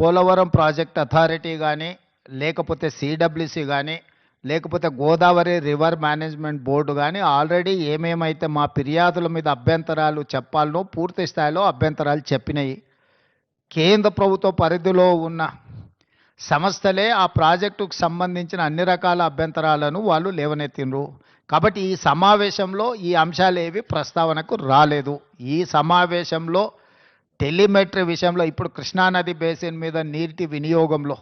Polavaram project authority కానీ, లేకపోతే CWC కానీ, లేకపోతే గోదావరి రివర్ మేనేజ్మెంట్ బోర్డు కానీ ఆల్రెడీ ఏమేమైతే మా ఫిర్యాదుల మీద అభ్యంతరాలు చెప్పాలనో పూర్తి స్థాయిలో అభ్యంతరాలు చెప్పినాయి. కేంద్ర ప్రభుత్వ పరిధిలో ఉన్న సంస్థలే ఆ ప్రాజెక్టుకు సంబంధించిన అన్ని రకాల అభ్యంతరాలను వాళ్ళు లేవనెత్తిండ్రు. కాబట్టి ఈ సమావేశంలో ఈ అంశాలు ఏవి ప్రస్తావనకు రాలేదు. ఈ సమావేశంలో టెలిమెట్రీ విషయంలో ఇప్పుడు కృష్ణానది బేసిన్ మీద నీటి వినియోగంలో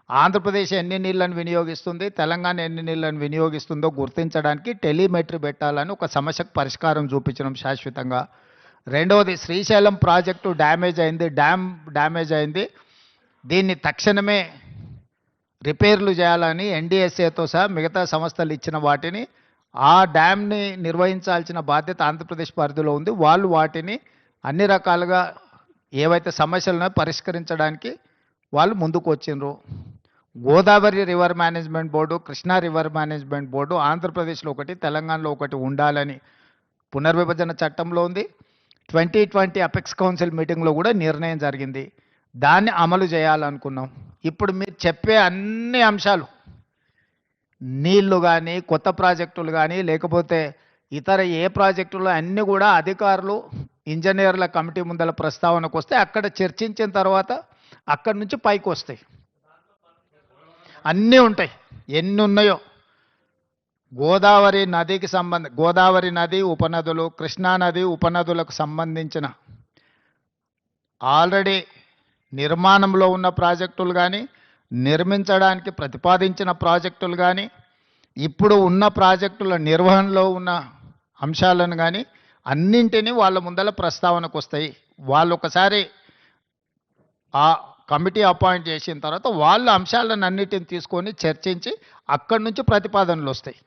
ఆంధ్రప్రదేశ్ ఎన్ని నీళ్లను వినియోగిస్తుంది, తెలంగాణ ఎన్ని నీళ్లను వినియోగిస్తుందో గుర్తించడానికి టెలిమెట్రీ పెట్టాలని ఒక సమస్యకు పరిష్కారం చూపించడం శాశ్వతంగా. రెండవది, శ్రీశైలం ప్రాజెక్టు డ్యామ్ డ్యామేజ్ అయింది, దీన్ని తక్షణమే రిపేర్లు చేయాలని ఎన్డీఎస్ఏతో సహా మిగతా సంస్థలు ఇచ్చిన వాటిని ఆ డ్యామ్ని నిర్వహించాల్సిన బాధ్యత ఆంధ్రప్రదేశ్ పరిధిలో ఉంది. వాళ్ళు వాటిని అన్ని రకాలుగా ఏవైతే సమస్యలను పరిష్కరించడానికి వాళ్ళు ముందుకు వచ్చిండ్రు. Godavari river management board, Krishna river management board ఆంధ్రప్రదేశ్లో ఒకటి, తెలంగాణలో ఒకటి ఉండాలని పునర్విభజన చట్టంలో ఉంది. 2020 అపెక్స్ కౌన్సిల్ మీటింగ్లో కూడా నిర్ణయం జరిగింది. దాన్ని అమలు చేయాలనుకున్నాం. ఇప్పుడు మీరు చెప్పే అన్ని అంశాలు, నీళ్లు కానీ, కొత్త ప్రాజెక్టులు కానీ, లేకపోతే ఇతర ఏ ప్రాజెక్టులు అన్నీ కూడా అధికారులు ఇంజనీర్ల కమిటీ ముందల ప్రస్తావనకు వస్తే అక్కడ చర్చించిన తర్వాత అక్కడి నుంచి పైకి వస్తాయి. అన్నీ ఉంటాయి, ఎన్ని ఉన్నాయో. గోదావరి నది ఉపనదులు, కృష్ణానది ఉపనదులకు సంబంధించిన ఆల్రెడీ నిర్మాణంలో ఉన్న ప్రాజెక్టులు కానీ, నిర్మించడానికి ప్రతిపాదించిన ప్రాజెక్టులు కానీ, ఇప్పుడు ఉన్న ప్రాజెక్టుల నిర్వహణలో ఉన్న అంశాలను కానీ అన్నింటినీ వాళ్ళ ముందల ప్రస్తావనకు వస్తాయి. వాళ్ళు ఒకసారి ఆ కమిటీ అపాయింట్ చేసిన తర్వాత వాళ్ళ అంశాలను అన్నిటిని తీసుకొని చర్చించి అక్కడి నుంచి ప్రతిపాదనలు వస్తాయి.